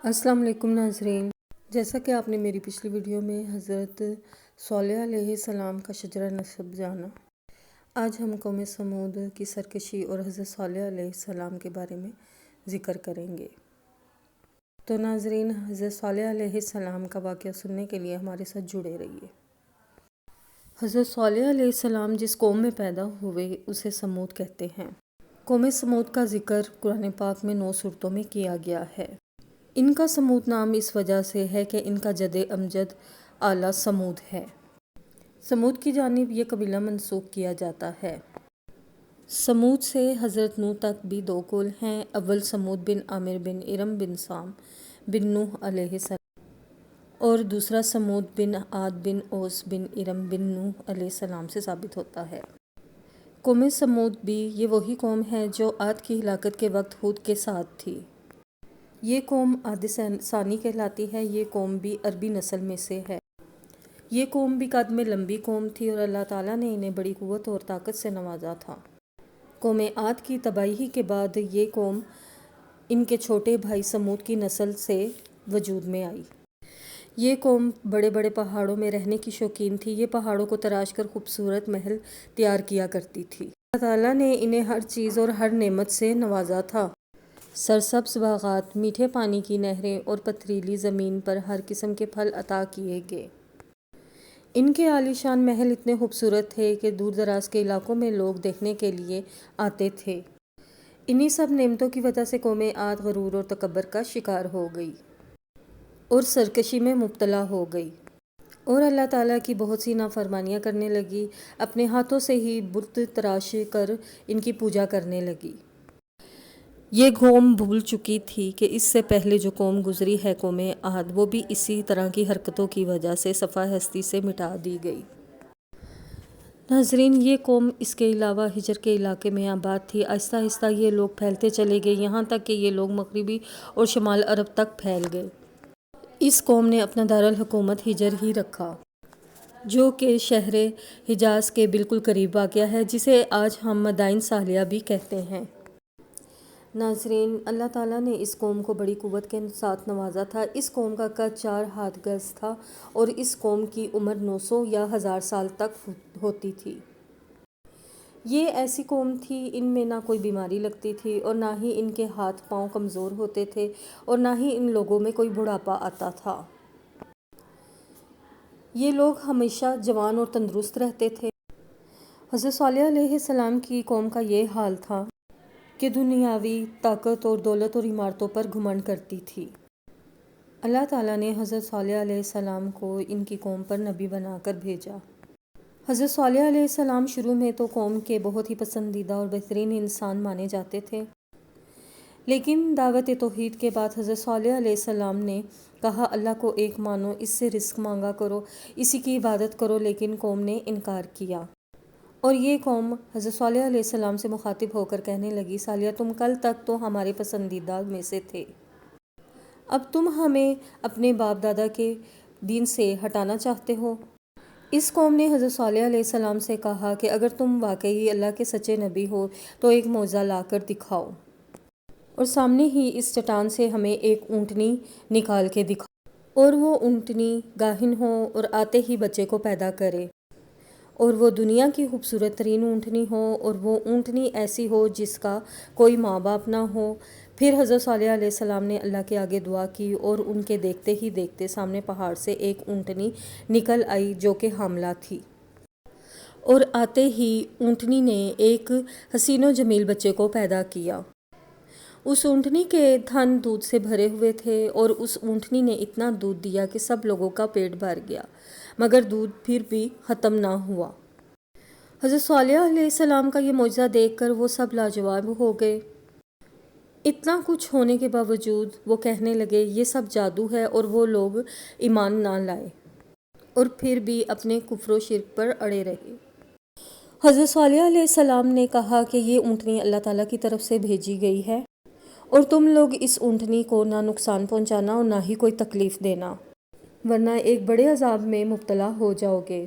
السلام علیکم ناظرین، جیسا کہ آپ نے میری پچھلی ویڈیو میں حضرت صالح علیہ السلام کا شجرہ نسب جانا، آج ہم قوم سمود کی سرکشی اور حضرت صالح علیہ السلام کے بارے میں ذکر کریں گے۔ تو ناظرین، حضرت صالح علیہ السلام کا واقعہ سننے کے لیے ہمارے ساتھ جڑے رہیے۔ حضرت صالح علیہ السلام جس قوم میں پیدا ہوئے اسے سمود کہتے ہیں۔ قوم سمود کا ذکر قرآن پاک میں 9 سورتوں میں کیا گیا ہے۔ ان کا سمود نام اس وجہ سے ہے کہ ان کا جد امجد آلہ سمود ہے۔ سمود کی جانب یہ قبیلہ منسوب کیا جاتا ہے۔ سمود سے حضرت نوح تک بھی 2 قول ہیں۔ اول سمود بن عامر بن ارم بن سام بن نوح علیہ السلام، اور دوسرا سمود بن عاد بن اوس بن ارم بن نوح علیہ السلام سے ثابت ہوتا ہے۔ قوم سمود بھی یہ وہی قوم ہے جو عاد کی ہلاکت کے وقت ہود کے ساتھ تھی۔ یہ قوم عاد ثانی کہلاتی ہے۔ یہ قوم بھی عربی نسل میں سے ہے۔ یہ قوم بھی قد میں لمبی قوم تھی اور اللہ تعالیٰ نے انہیں بڑی قوت اور طاقت سے نوازا تھا۔ قوم عاد کی تباہی کے بعد یہ قوم ان کے چھوٹے بھائی سمود کی نسل سے وجود میں آئی۔ یہ قوم بڑے بڑے پہاڑوں میں رہنے کی شوقین تھی۔ یہ پہاڑوں کو تراش کر خوبصورت محل تیار کیا کرتی تھی۔ اللہ تعالیٰ نے انہیں ہر چیز اور ہر نعمت سے نوازا تھا۔ سرسبز باغات، میٹھے پانی کی نہریں اور پتھریلی زمین پر ہر قسم کے پھل عطا کیے گئے۔ ان کے عالیشان محل اتنے خوبصورت تھے کہ دور دراز کے علاقوں میں لوگ دیکھنے کے لیے آتے تھے۔ انہی سب نعمتوں کی وجہ سے قوم عاد غرور اور تکبر کا شکار ہو گئی اور سرکشی میں مبتلا ہو گئی، اور اللہ تعالیٰ کی بہت سی نافرمانیاں کرنے لگی۔ اپنے ہاتھوں سے ہی بت تراش کر ان کی پوجا کرنے لگی۔ یہ قوم بھول چکی تھی کہ اس سے پہلے جو قوم گزری ہے قوم عاد، وہ بھی اسی طرح کی حرکتوں کی وجہ سے صفحہ ہستی سے مٹا دی گئی۔ ناظرین، یہ قوم اس کے علاوہ حجر کے علاقے میں آباد تھی۔ آہستہ آہستہ یہ لوگ پھیلتے چلے گئے، یہاں تک کہ یہ لوگ مغربی اور شمال عرب تک پھیل گئے۔ اس قوم نے اپنا دارالحکومت حجر ہی رکھا، جو کہ شہر حجاز کے بالکل قریب واقع ہے، جسے آج ہم مدائن صالحہ بھی کہتے ہیں۔ ناظرین، اللہ تعالیٰ نے اس قوم کو بڑی قوت کے ساتھ نوازا تھا۔ اس قوم کا قد 4 ہاتھ گز تھا اور اس قوم کی عمر 900 یا 1000 سال تک ہوتی تھی۔ یہ ایسی قوم تھی، ان میں نہ کوئی بیماری لگتی تھی اور نہ ہی ان کے ہاتھ پاؤں کمزور ہوتے تھے اور نہ ہی ان لوگوں میں کوئی بڑھاپا آتا تھا۔ یہ لوگ ہمیشہ جوان اور تندرست رہتے تھے۔ حضرت صالح علیہ السلام کی قوم کا یہ حال تھا کہ دنیاوی طاقت اور دولت اور عمارتوں پر گھمنڈ کرتی تھی۔ اللہ تعالیٰ نے حضرت صالح علیہ السلام کو ان کی قوم پر نبی بنا کر بھیجا۔ حضرت صالح علیہ السلام شروع میں تو قوم کے بہت ہی پسندیدہ اور بہترین انسان مانے جاتے تھے، لیکن دعوت توحید کے بعد حضرت صالح علیہ السلام نے کہا اللہ کو ایک مانو، اس سے رزق مانگا کرو، اسی کی عبادت کرو، لیکن قوم نے انکار کیا۔ اور یہ قوم حضرت صالح علیہ السلام سے مخاطب ہو کر کہنے لگی، صالح تم کل تک تو ہمارے پسندیدہ میں سے تھے، اب تم ہمیں اپنے باپ دادا کے دین سے ہٹانا چاہتے ہو۔ اس قوم نے حضرت صالح علیہ السلام سے کہا کہ اگر تم واقعی اللہ کے سچے نبی ہو تو ایک معجزہ لا کر دکھاؤ، اور سامنے ہی اس چٹان سے ہمیں ایک اونٹنی نکال کے دکھاؤ، اور وہ اونٹنی گاہن ہو اور آتے ہی بچے کو پیدا کرے، اور وہ دنیا کی خوبصورت ترین اونٹنی ہو، اور وہ اونٹنی ایسی ہو جس کا کوئی ماں باپ نہ ہو۔ پھر حضرت صالح علیہ السلام نے اللہ کے آگے دعا کی اور ان کے دیکھتے ہی دیکھتے سامنے پہاڑ سے ایک اونٹنی نکل آئی جو کہ حاملہ تھی، اور آتے ہی اونٹنی نے ایک حسین و جمیل بچے کو پیدا کیا۔ اس اونٹنی کے تھن دودھ سے بھرے ہوئے تھے اور اس اونٹنی نے اتنا دودھ دیا کہ سب لوگوں کا پیٹ بھر گیا، مگر دودھ پھر بھی ختم نہ ہوا۔ حضرت صالح علیہ السلام کا یہ معجزہ دیکھ کر وہ سب لاجواب ہو گئے۔ اتنا کچھ ہونے کے باوجود وہ کہنے لگے یہ سب جادو ہے، اور وہ لوگ ایمان نہ لائے اور پھر بھی اپنے کفر و شرک پر اڑے رہے۔ حضرت صالح علیہ السلام نے کہا کہ یہ اونٹنی اللہ تعالیٰ کی طرف سے بھیجی گئی ہے، اور تم لوگ اس اونٹنی کو نہ نقصان پہنچانا اور نہ ہی کوئی تکلیف دینا، ورنہ ایک بڑے عذاب میں مبتلا ہو جاؤ گے۔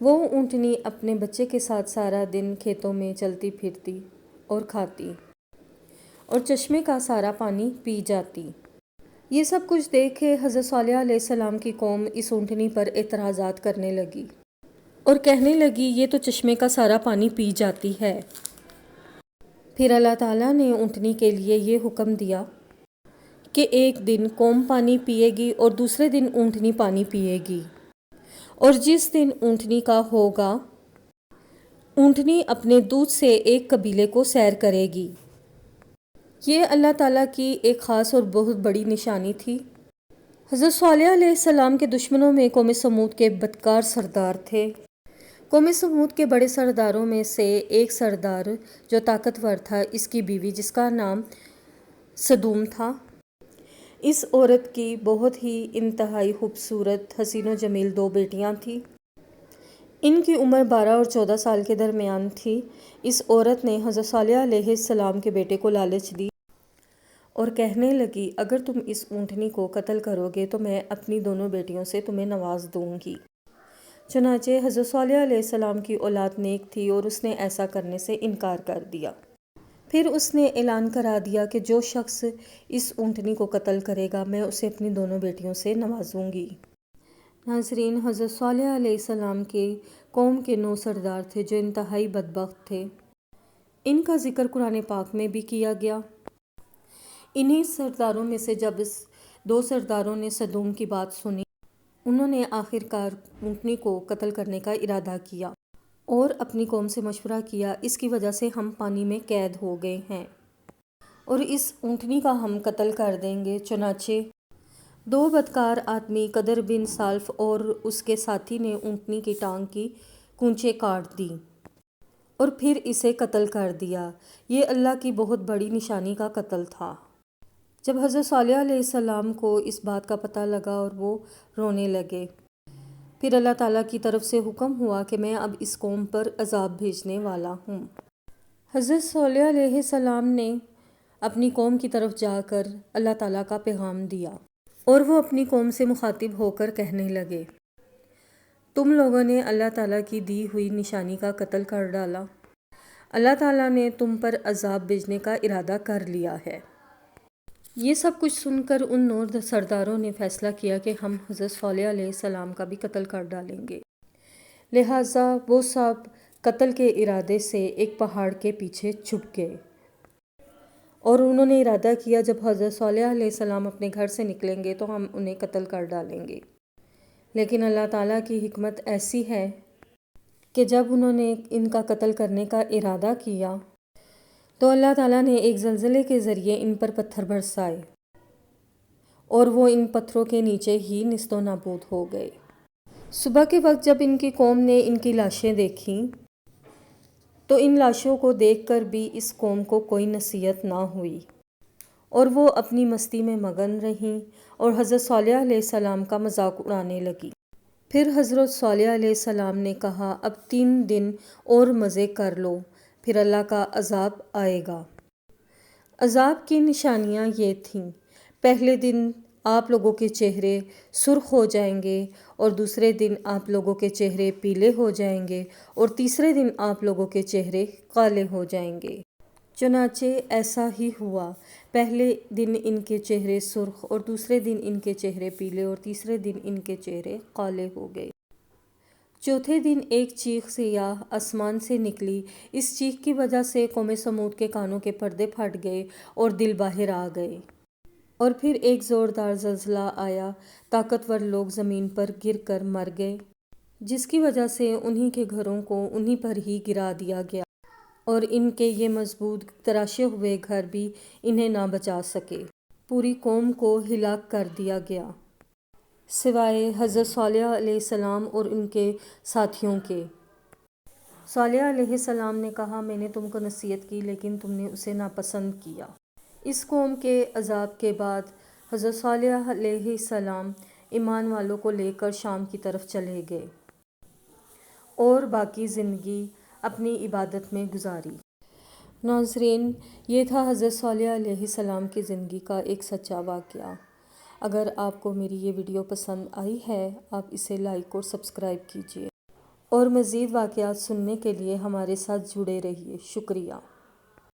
وہ اونٹنی اپنے بچے کے ساتھ سارا دن کھیتوں میں چلتی پھرتی اور کھاتی اور چشمے کا سارا پانی پی جاتی۔ یہ سب کچھ دیکھ کے حضرت صالح علیہ السلام کی قوم اس اونٹنی پر اعتراضات کرنے لگی اور کہنے لگی یہ تو چشمے کا سارا پانی پی جاتی ہے۔ پھر اللہ تعالیٰ نے اونٹنی کے لیے یہ حکم دیا کہ ایک دن قوم پانی پیے گی اور دوسرے دن اونٹنی پانی پیے گی، اور جس دن اونٹنی کا ہوگا اونٹنی اپنے دودھ سے ایک قبیلے کو سیر کرے گی۔ یہ اللہ تعالیٰ کی ایک خاص اور بہت بڑی نشانی تھی۔ حضرت صالح علیہ السلام کے دشمنوں میں قوم سمود کے بدکار سردار تھے۔ قوم سمود کے بڑے سرداروں میں سے ایک سردار جو طاقتور تھا، اس کی بیوی جس کا نام سدوم تھا۔ اس عورت کی بہت ہی انتہائی خوبصورت، حسین و جمیل 2 بیٹیاں تھیں۔ ان کی عمر 12 اور 14 سال کے درمیان تھی۔ اس عورت نے حضرت صالح علیہ السلام کے بیٹے کو لالچ دی اور کہنے لگی اگر تم اس اونٹنی کو قتل کرو گے تو میں اپنی دونوں بیٹیوں سے تمہیں نواز دوں گی۔ چنانچہ حضرت صالح علیہ السلام کی اولاد نیک تھی اور اس نے ایسا کرنے سے انکار کر دیا۔ پھر اس نے اعلان کرا دیا کہ جو شخص اس اونٹنی کو قتل کرے گا میں اسے اپنی دونوں بیٹیوں سے نوازوں گی۔ ناظرین، حضرت صالح علیہ السلام کے قوم کے 9 سردار تھے جو انتہائی بدبخت تھے۔ ان کا ذکر قرآن پاک میں بھی کیا گیا۔ انہی سرداروں میں سے جب 2 سرداروں نے سدوم کی بات سنی، انہوں نے آخر کار اونٹنی کو قتل کرنے کا ارادہ کیا اور اپنی قوم سے مشورہ کیا اس کی وجہ سے ہم پانی میں قید ہو گئے ہیں اور اس اونٹنی کا ہم قتل کر دیں گے۔ چنانچہ 2 بدکار آدمی قدر بن سالف اور اس کے ساتھی نے اونٹنی کی ٹانگ کی کونچیں کاٹ دیں اور پھر اسے قتل کر دیا۔ یہ اللہ کی بہت بڑی نشانی کا قتل تھا۔ جب حضرت صالح علیہ السلام کو اس بات کا پتہ لگا اور وہ رونے لگے، پھر اللہ تعالیٰ کی طرف سے حکم ہوا کہ میں اب اس قوم پر عذاب بھیجنے والا ہوں۔ حضرت صالح علیہ السلام نے اپنی قوم کی طرف جا کر اللہ تعالیٰ کا پیغام دیا اور وہ اپنی قوم سے مخاطب ہو کر کہنے لگے تم لوگوں نے اللہ تعالیٰ کی دی ہوئی نشانی کا قتل کر ڈالا۔ اللہ تعالیٰ نے تم پر عذاب بھیجنے کا ارادہ کر لیا ہے۔ یہ سب کچھ سن کر ان 9 سرداروں نے فیصلہ کیا کہ ہم حضرت صالح علیہ السلام کا بھی قتل کر ڈالیں گے۔ لہٰذا وہ سب قتل کے ارادے سے ایک پہاڑ کے پیچھے چھپ گئے اور انہوں نے ارادہ کیا جب حضرت صالح علیہ السلام اپنے گھر سے نکلیں گے تو ہم انہیں قتل کر ڈالیں گے۔ لیکن اللہ تعالیٰ کی حکمت ایسی ہے کہ جب انہوں نے ان کا قتل کرنے کا ارادہ کیا تو اللہ تعالیٰ نے ایک زلزلے کے ذریعے ان پر پتھر برسائے اور وہ ان پتھروں کے نیچے ہی نیست و نابود ہو گئے۔ صبح کے وقت جب ان کی قوم نے ان کی لاشیں دیکھیں تو ان لاشوں کو دیکھ کر بھی اس قوم کو کوئی نصیحت نہ ہوئی اور وہ اپنی مستی میں مگن رہیں اور حضرت صالح علیہ السلام کا مذاق اڑانے لگی۔ پھر حضرت صالح علیہ السلام نے کہا اب 3 دن اور مزے کر لو، پھر اللہ کا عذاب آئے گا۔ عذاب کی نشانیاں یہ تھیں، پہلے دن آپ لوگوں کے چہرے سرخ ہو جائیں گے اور دوسرے دن آپ لوگوں کے چہرے پیلے ہو جائیں گے اور تیسرے دن آپ لوگوں کے چہرے کالے ہو جائیں گے۔ چنانچہ ایسا ہی ہوا، پہلے دن ان کے چہرے سرخ اور دوسرے دن ان کے چہرے پیلے اور تیسرے دن ان کے چہرے کالے ہو گئے۔ چوتھے دن ایک چیخ سیاہ آسمان سے نکلی۔ اس چیخ کی وجہ سے قوم سمود کے کانوں کے پردے پھٹ گئے اور دل باہر آ گئے، اور پھر ایک زوردار زلزلہ آیا، طاقتور لوگ زمین پر گر کر مر گئے، جس کی وجہ سے انہی کے گھروں کو انہی پر ہی گرا دیا گیا اور ان کے یہ مضبوط تراشے ہوئے گھر بھی انہیں نہ بچا سکے۔ پوری قوم کو ہلاک کر دیا گیا سوائے حضرت صالح علیہ السلام اور ان کے ساتھیوں کے۔ صالح علیہ السلام نے کہا میں نے تم کو نصیحت کی لیکن تم نے اسے ناپسند کیا۔ اس قوم کے عذاب کے بعد حضرت صالح علیہ السلام ایمان والوں کو لے کر شام کی طرف چلے گئے اور باقی زندگی اپنی عبادت میں گزاری۔ ناظرین، یہ تھا حضرت صالح علیہ السلام کی زندگی کا ایک سچا واقعہ۔ اگر آپ کو میری یہ ویڈیو پسند آئی ہے، آپ اسے لائک اور سبسکرائب کیجیے اور مزید واقعات سننے کے لیے ہمارے ساتھ جڑے رہیے۔ شکریہ۔